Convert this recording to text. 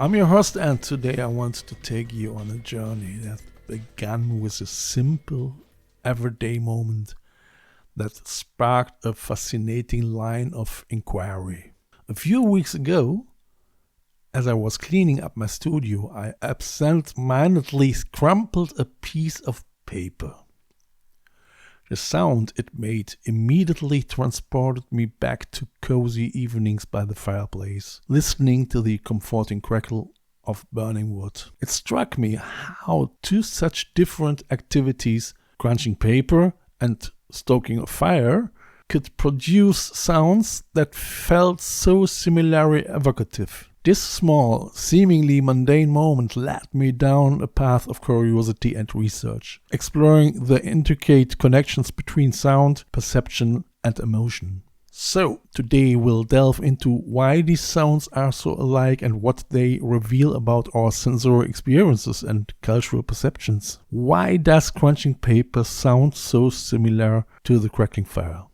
I'm your host, and today I want to take you on a journey that began with a simple, everyday moment that sparked a fascinating line of inquiry. A few weeks ago, as I was cleaning up my studio, I absent-mindedly crumpled a piece of paper. The sound it made immediately transported me back to cozy evenings by the fireplace, listening to the comforting crackle of burning wood. It struck me how two such different activities, crunching paper and stoking a fire, could produce sounds that felt so similarly evocative. This small, seemingly mundane moment led me down a path of curiosity and research, exploring the intricate connections between sound, perception, and emotion. So, today we'll delve into why these sounds are so alike and what they reveal about our sensory experiences and cultural perceptions. Why does crunching paper sound so similar to the crackling fire?